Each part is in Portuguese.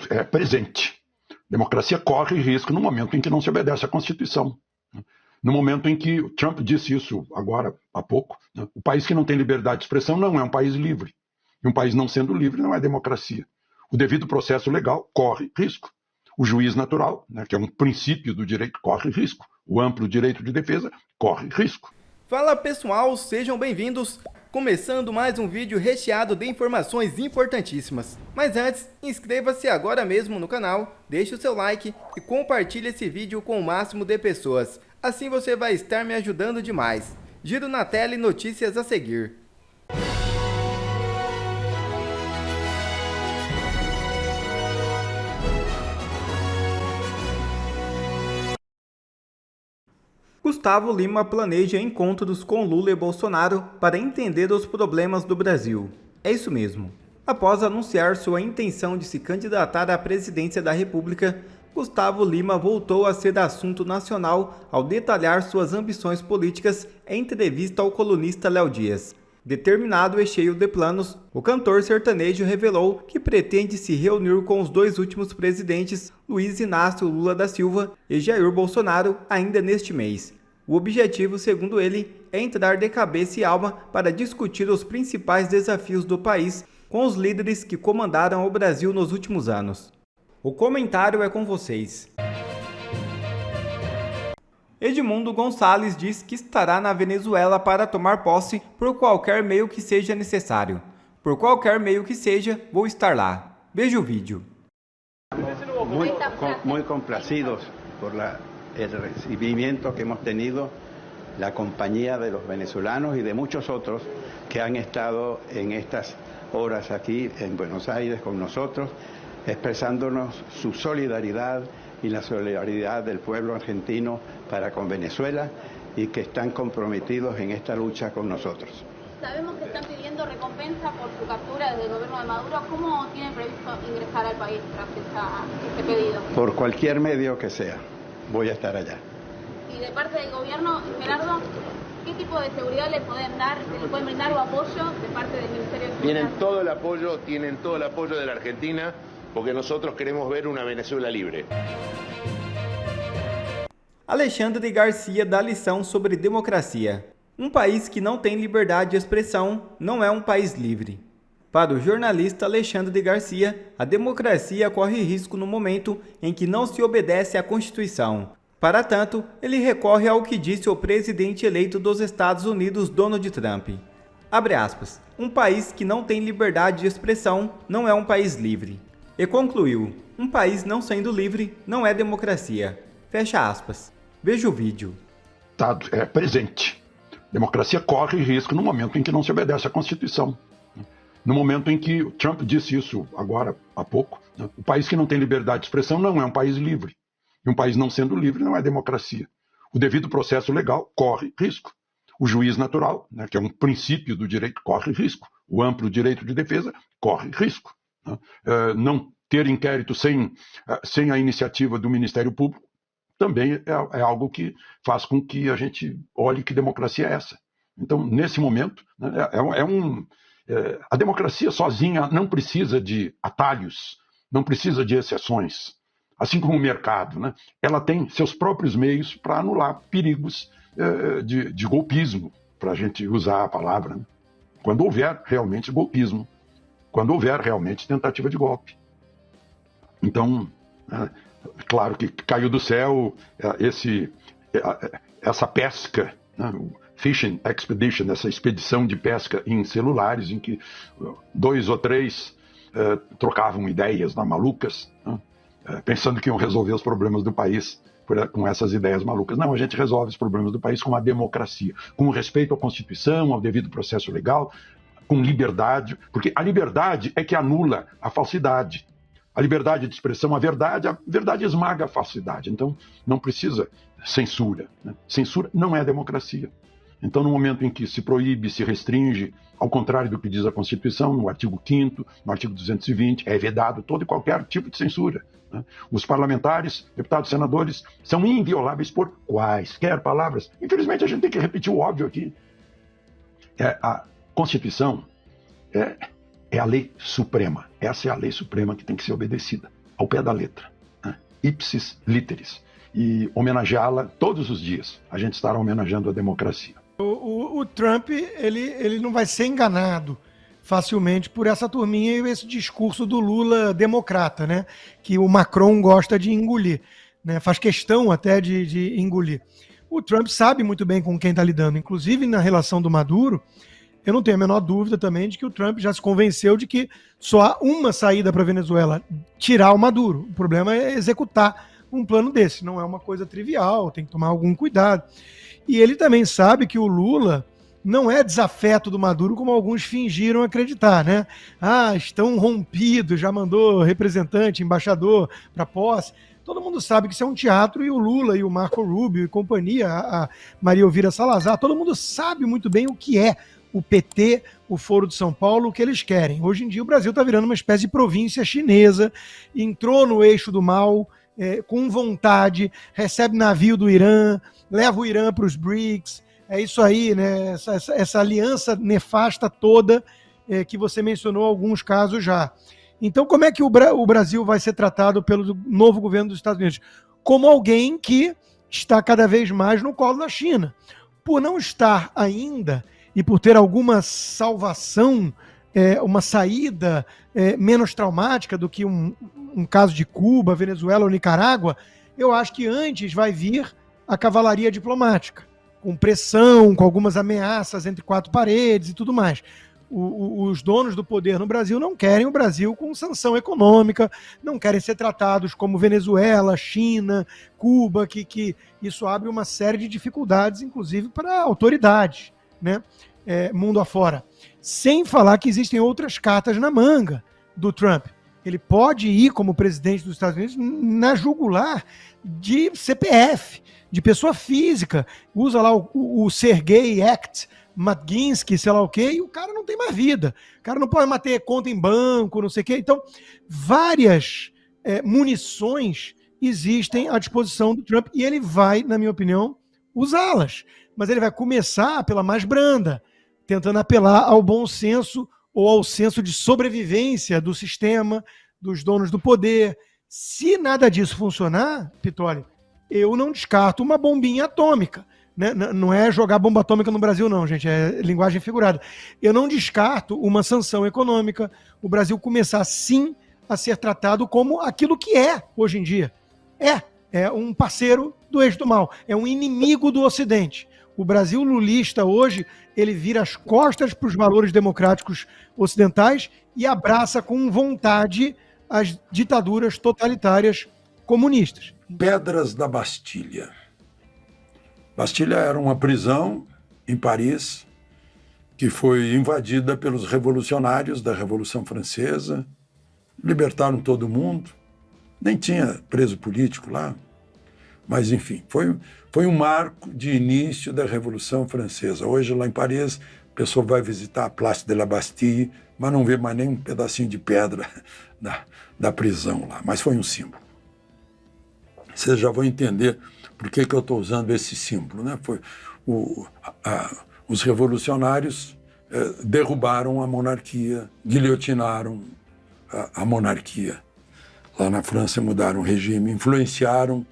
É presente. Democracia corre risco no momento em que não se obedece à Constituição. No momento em que Trump disse isso agora há pouco, o país que não tem liberdade de expressão não é um país livre. E um país não sendo livre não é democracia. O devido processo legal corre risco. O juiz natural, que é um princípio do direito, corre risco. O amplo direito de defesa corre risco. Fala pessoal, sejam bem-vindos. Começando mais um vídeo recheado de informações importantíssimas. Mas antes, inscreva-se agora mesmo no canal, deixe o seu like e compartilhe esse vídeo com o máximo de pessoas. Assim você vai estar me ajudando demais. Giro na tela e notícias a seguir. Gustavo Lima planeja encontros com Lula e Bolsonaro para entender os problemas do Brasil. É isso mesmo. Após anunciar sua intenção de se candidatar à presidência da República, Gustavo Lima voltou a ser assunto nacional ao detalhar suas ambições políticas em entrevista ao colunista Léo Dias. Determinado e cheio de planos, o cantor sertanejo revelou que pretende se reunir com os dois últimos presidentes, Luiz Inácio Lula da Silva e Jair Bolsonaro, ainda neste mês. O objetivo, segundo ele, é entrar de cabeça e alma para discutir os principais desafios do país com os líderes que comandaram o Brasil nos últimos anos. O comentário é com vocês. Edmundo Gonçalves diz que estará na Venezuela para tomar posse por qualquer meio que seja necessário. Por qualquer meio que seja, vou estar lá. Veja o vídeo. Muy complacidos por el recibimiento que hemos tenido, la compañía de los venezolanos y de muchos otros que han estado en estas horas aquí en Buenos Aires con nosotros, expresándonos su solidaridad y la solidaridad del pueblo argentino para con Venezuela y que están comprometidos en esta lucha con nosotros. Sabemos que están pidiendo recompensa por su captura desde el gobierno de Maduro. ¿Cómo tienen previsto ingresar al país tras este pedido? Por cualquier medio que sea, voy a estar allá. Y de parte del gobierno, Gerardo, ¿qué tipo de seguridad le pueden dar, le pueden brindar o apoyo de parte del Ministerio de Seguridad? Tienen todo el apoyo de la Argentina, porque nosotros queremos ver una Venezuela libre. Alexandre Garcia dá lição sobre democracia. Um país que não tem liberdade de expressão não é um país livre. Para o jornalista Alexandre Garcia, a democracia corre risco no momento em que não se obedece à Constituição. Para tanto, ele recorre ao que disse o presidente eleito dos Estados Unidos, Donald Trump. Abre aspas, um país que não tem liberdade de expressão não é um país livre. E concluiu, um país não sendo livre não é democracia. Fecha aspas. Veja o vídeo. É presente. Democracia corre risco no momento em que não se obedece à Constituição. No momento em que Trump disse isso agora há pouco, o país que não tem liberdade de expressão não é um país livre. E um país não sendo livre não é democracia. O devido processo legal corre risco. O juiz natural, que é um princípio do direito, corre risco. O amplo direito de defesa corre risco. Não ter inquérito sem a iniciativa do Ministério Público também é algo que faz com que a gente olhe que democracia é essa. Então, nesse momento, a democracia sozinha não precisa de atalhos, não precisa de exceções. Assim como o mercado, ela tem seus próprios meios para anular perigos de golpismo, para a gente usar a palavra, quando houver realmente golpismo, quando houver realmente tentativa de golpe. Então, claro que caiu do céu essa pesca, fishing expedition, essa expedição de pesca em celulares, em que 2 ou 3 trocavam ideias malucas, pensando que iam resolver os problemas do país com essas ideias malucas. Não, a gente resolve os problemas do país com a democracia, com respeito à Constituição, ao devido processo legal, com liberdade, porque a liberdade é que anula a falsidade. A liberdade de expressão, a verdade esmaga a falsidade. Então, não precisa censura. Censura não é democracia. Então, no momento em que se proíbe, se restringe, ao contrário do que diz a Constituição, no artigo 5º, no artigo 220, é vedado todo e qualquer tipo de censura. Os parlamentares, deputados, senadores, são invioláveis por quaisquer palavras. Infelizmente, a gente tem que repetir o óbvio aqui. A Constituição é a lei suprema. Essa é a lei suprema que tem que ser obedecida, ao pé da letra, né? Ipsis literis. E homenageá-la todos os dias. A gente estará homenageando a democracia. O Trump, ele não vai ser enganado facilmente por essa turminha e esse discurso do Lula democrata, né? Que o Macron gosta de engolir, né? Faz questão até de engolir. O Trump sabe muito bem com quem está lidando, inclusive na relação do Maduro. Eu não tenho a menor dúvida também de que o Trump já se convenceu de que só há uma saída para a Venezuela: tirar o Maduro. O problema é executar um plano desse. Não é uma coisa trivial, tem que tomar algum cuidado. E ele também sabe que o Lula não é desafeto do Maduro, como alguns fingiram acreditar, né? Ah, estão rompidos, já mandou representante, embaixador para posse. Todo mundo sabe que isso é um teatro, e o Lula e o Marco Rubio e companhia, a Maria Elvira Salazar, todo mundo sabe muito bem o que é o PT, o Foro de São Paulo, o que eles querem. Hoje em dia o Brasil está virando uma espécie de província chinesa, entrou no eixo do mal, com vontade, recebe navio do Irã, leva o Irã para os BRICS. É isso aí, né? Essa aliança nefasta toda que você mencionou alguns casos já. Então, como é que o Brasil vai ser tratado pelo novo governo dos Estados Unidos? Como alguém que está cada vez mais no colo da China. Por não estar ainda e por ter alguma salvação, uma saída menos traumática do que um caso de Cuba, Venezuela ou Nicarágua, eu acho que antes vai vir a cavalaria diplomática, com pressão, com algumas ameaças entre quatro paredes e tudo mais. Os donos do poder no Brasil não querem o Brasil com sanção econômica, não querem ser tratados como Venezuela, China, Cuba, que isso abre uma série de dificuldades, inclusive para autoridades, né? Mundo afora. Sem falar que existem outras cartas na manga do Trump. Ele pode ir, como presidente dos Estados Unidos, na jugular de CPF, de pessoa física. Usa lá o Sergei Act, Magnitsky, sei lá o quê, e o cara não tem mais vida. O cara não pode mais ter conta em banco, não sei o quê. Então, várias munições existem à disposição do Trump, e ele vai, na minha opinião, usá-las. Mas ele vai começar pela mais branda, tentando apelar ao bom senso ou ao senso de sobrevivência do sistema, dos donos do poder. Se nada disso funcionar, Pittoli, eu não descarto uma bombinha atômica. Né? Não é jogar bomba atômica no Brasil, não, gente, é linguagem figurada. Eu não descarto uma sanção econômica, o Brasil começar, sim, a ser tratado como aquilo que é hoje em dia. É um parceiro do eixo do mal, é um inimigo do Ocidente. O Brasil lulista hoje, ele vira as costas para os valores democráticos ocidentais e abraça com vontade as ditaduras totalitárias comunistas. Pedras da Bastilha. Bastilha era uma prisão em Paris que foi invadida pelos revolucionários da Revolução Francesa, libertaram todo mundo, nem tinha preso político lá, mas enfim, foi um marco de início da Revolução Francesa. Hoje lá em Paris, a pessoa vai visitar a Place de la Bastille, mas não vê mais nem um pedacinho de pedra da prisão lá, mas foi um símbolo. Vocês já vão entender por que eu estou usando esse símbolo, né? Os revolucionários derrubaram a monarquia, guilhotinaram a monarquia. Lá na França mudaram o regime, influenciaram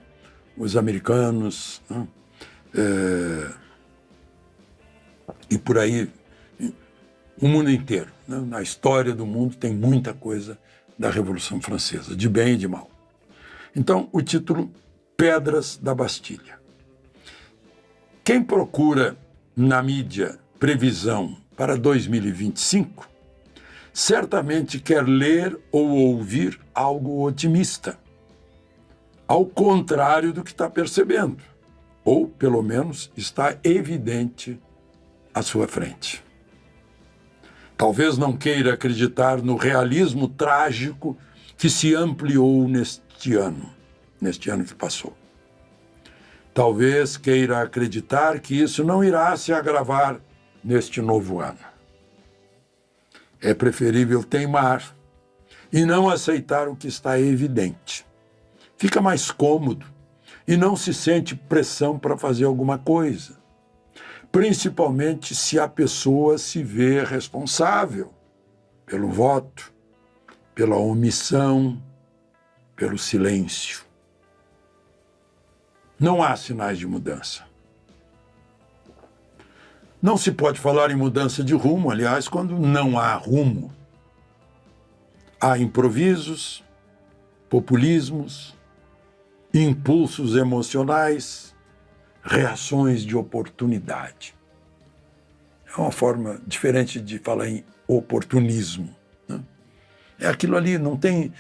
os americanos, né? E por aí, o mundo inteiro, né? Na história do mundo tem muita coisa da Revolução Francesa, de bem e de mal. Então, o título, Pedras da Bastilha. Quem procura na mídia previsão para 2025, certamente quer ler ou ouvir algo otimista, ao contrário do que está percebendo, ou, pelo menos, está evidente à sua frente. Talvez não queira acreditar no realismo trágico que se ampliou neste ano que passou. Talvez queira acreditar que isso não irá se agravar neste novo ano. É preferível teimar e não aceitar o que está evidente. Fica mais cômodo e não se sente pressão para fazer alguma coisa, principalmente se a pessoa se vê responsável pelo voto, pela omissão, pelo silêncio. Não há sinais de mudança. Não se pode falar em mudança de rumo, aliás, quando não há rumo. Há improvisos, populismos, impulsos emocionais, reações de oportunidade. É uma forma diferente de falar em oportunismo, né? É aquilo ali, não tem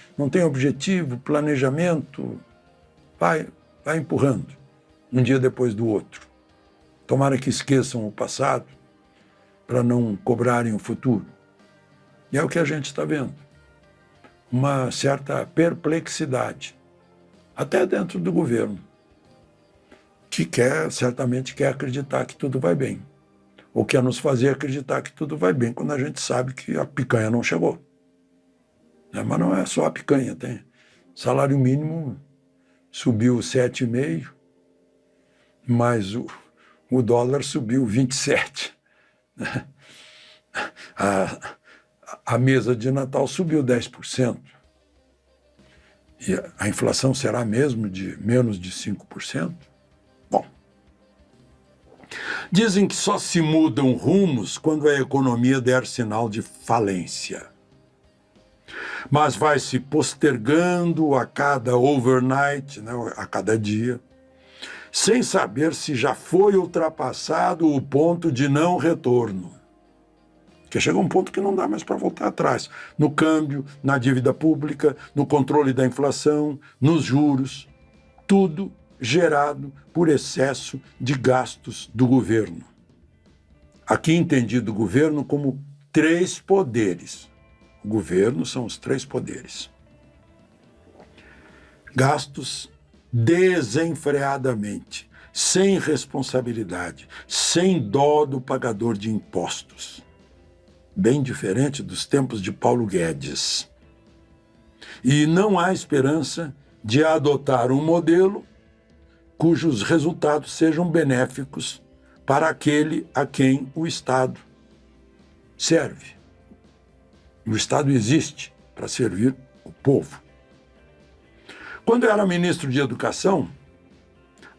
objetivo, planejamento, vai empurrando, um dia depois do outro. Tomara que esqueçam o passado para não cobrarem o futuro. E é o que a gente está vendo. Uma certa perplexidade, até dentro do governo, que certamente quer acreditar que tudo vai bem, ou quer nos fazer acreditar que tudo vai bem, quando a gente sabe que a picanha não chegou. Mas não é só a picanha, tem salário mínimo subiu 7,5%, mas o dólar subiu 27%. A mesa de Natal subiu 10%. E a inflação será mesmo de menos de 5%? Bom, dizem que só se mudam rumos quando a economia der sinal de falência. Mas vai se postergando a cada overnight, né, a cada dia, sem saber se já foi ultrapassado o ponto de não retorno. Porque chega um ponto que não dá mais para voltar atrás. No câmbio, na dívida pública, no controle da inflação, nos juros, tudo gerado por excesso de gastos do governo. Aqui entendido o governo como 3 poderes. O governo são os 3 poderes. Gastos desenfreadamente, sem responsabilidade, sem dó do pagador de impostos. Bem diferente dos tempos de Paulo Guedes. E não há esperança de adotar um modelo cujos resultados sejam benéficos para aquele a quem o Estado serve. O Estado existe para servir o povo. Quando eu era ministro de Educação,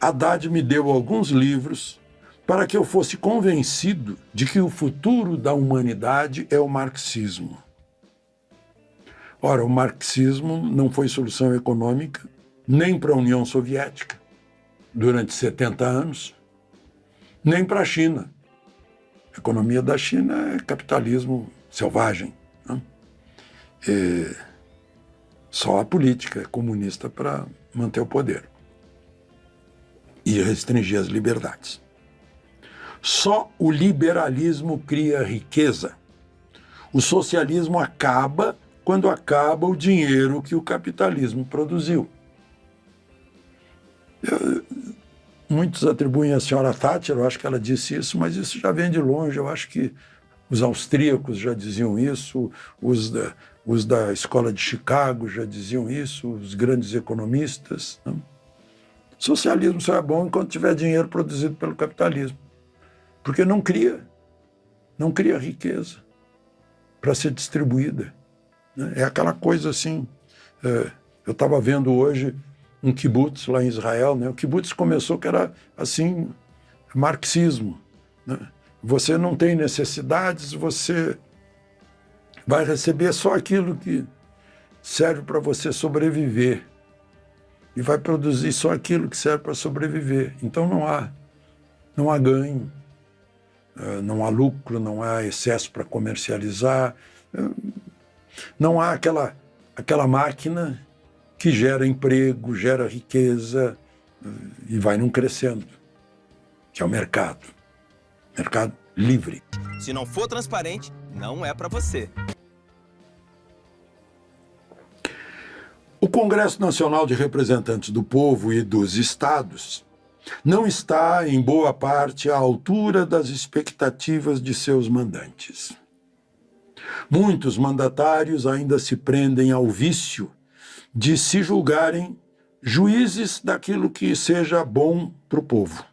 Haddad me deu alguns livros para que eu fosse convencido de que o futuro da humanidade é o marxismo. Ora, o marxismo não foi solução econômica nem para a União Soviética durante 70 anos, nem para a China. A economia da China é capitalismo selvagem, né? Só a política é comunista para manter o poder e restringir as liberdades. Só o liberalismo cria riqueza. O socialismo acaba quando acaba o dinheiro que o capitalismo produziu. Muitos atribuem à senhora Thatcher, eu acho que ela disse isso, mas isso já vem de longe. Eu acho que os austríacos já diziam isso, os da Escola de Chicago já diziam isso, os grandes economistas, né? Socialismo só é bom enquanto tiver dinheiro produzido pelo capitalismo, porque não cria riqueza para ser distribuída, né? É aquela coisa assim, eu estava vendo hoje um kibbutz lá em Israel, né? O kibbutz começou que era assim, marxismo, né? Você não tem necessidades, você vai receber só aquilo que serve para você sobreviver e vai produzir só aquilo que serve para sobreviver. Então não há ganho, não há lucro, não há excesso para comercializar, não há aquela máquina que gera emprego, gera riqueza e vai num crescendo, que é o mercado livre. Se não for transparente, não é para você. O Congresso Nacional de Representantes do Povo e dos Estados não está, em boa parte, à altura das expectativas de seus mandantes. Muitos mandatários ainda se prendem ao vício de se julgarem juízes daquilo que seja bom para o povo.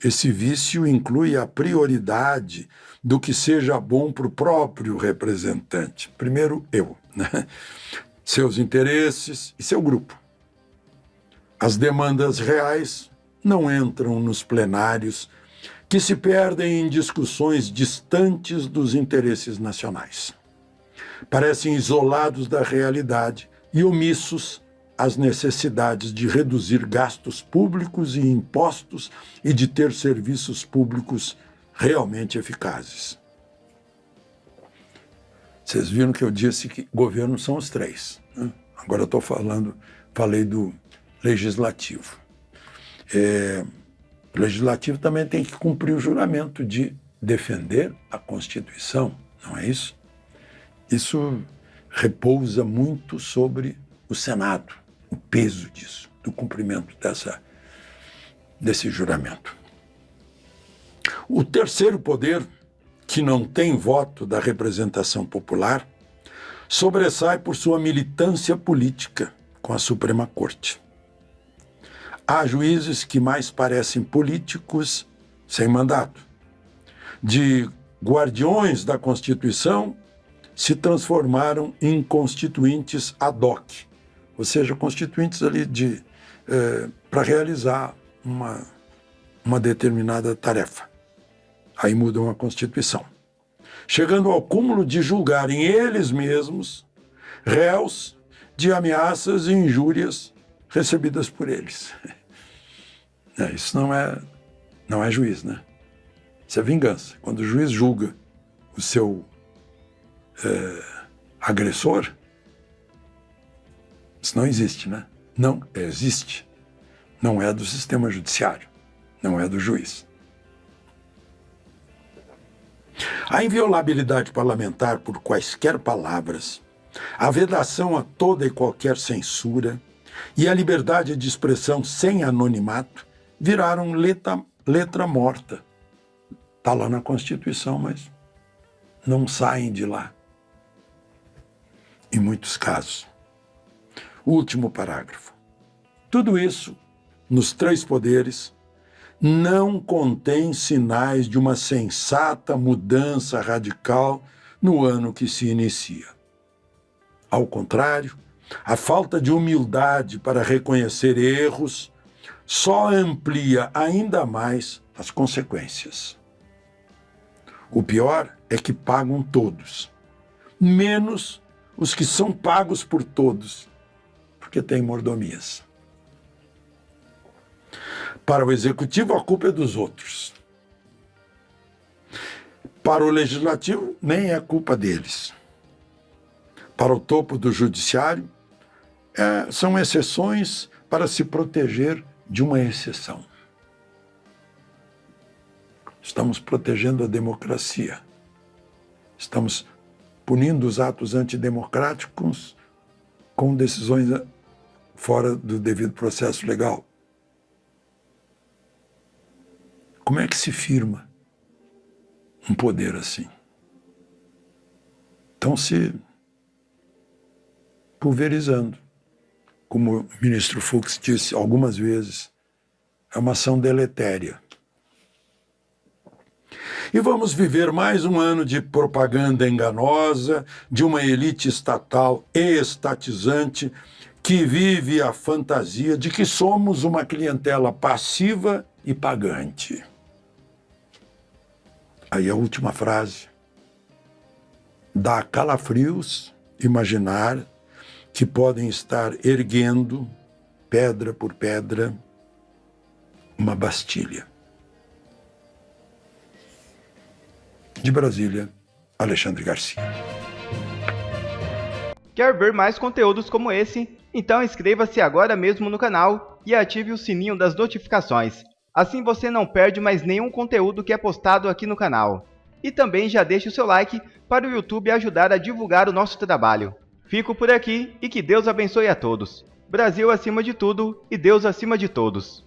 esse vício inclui a prioridade do que seja bom para o próprio representante. Primeiro, eu, né? Seus interesses e seu grupo. As demandas reais não entram nos plenários, que se perdem em discussões distantes dos interesses nacionais. Parecem isolados da realidade e omissos às necessidades de reduzir gastos públicos e impostos e de ter serviços públicos realmente eficazes. Vocês viram que eu disse que governo são os três, né? Agora eu falei do legislativo. O legislativo também tem que cumprir o juramento de defender a Constituição, não é isso? Isso repousa muito sobre o Senado, o peso disso, do cumprimento desse juramento. O terceiro poder, que não tem voto da representação popular, sobressai por sua militância política com a Suprema Corte. Há juízes que mais parecem políticos sem mandato. De guardiões da Constituição, se transformaram em constituintes ad hoc, ou seja, constituintes ali para realizar uma determinada tarefa. Aí mudam a Constituição, chegando ao cúmulo de julgarem eles mesmos réus de ameaças e injúrias recebidas por eles. Isso não é juiz, né? Isso é vingança. Quando o juiz julga o seu agressor, isso não existe, né? Não existe. Não é do sistema judiciário, não é do juiz. A inviolabilidade parlamentar por quaisquer palavras, a vedação a toda e qualquer censura e a liberdade de expressão sem anonimato viraram letra morta. Está lá na Constituição, mas não saem de lá, em muitos casos. O último parágrafo. Tudo isso, nos três poderes, não contém sinais de uma sensata mudança radical no ano que se inicia. Ao contrário, a falta de humildade para reconhecer erros só amplia ainda mais as consequências. O pior é que pagam todos, menos os que são pagos por todos, porque têm mordomias. Para o executivo, a culpa é dos outros. Para o legislativo, nem é culpa deles. Para o topo do judiciário, são exceções para se proteger de uma exceção. Estamos protegendo a democracia. Estamos punindo os atos antidemocráticos com decisões fora do devido processo legal. Como é que se firma um poder assim? Estão se pulverizando. Como o ministro Fux disse algumas vezes, é uma ação deletéria. E vamos viver mais um ano de propaganda enganosa, de uma elite estatal estatizante que vive a fantasia de que somos uma clientela passiva e pagante. Aí a última frase. Dá calafrios imaginar que podem estar erguendo, pedra por pedra, uma Bastilha. De Brasília, Alexandre Garcia. Quer ver mais conteúdos como esse? Então inscreva-se agora mesmo no canal e ative o sininho das notificações. Assim você não perde mais nenhum conteúdo que é postado aqui no canal. E também já deixe o seu like para o YouTube ajudar a divulgar o nosso trabalho. Fico por aqui e que Deus abençoe a todos. Brasil acima de tudo e Deus acima de todos.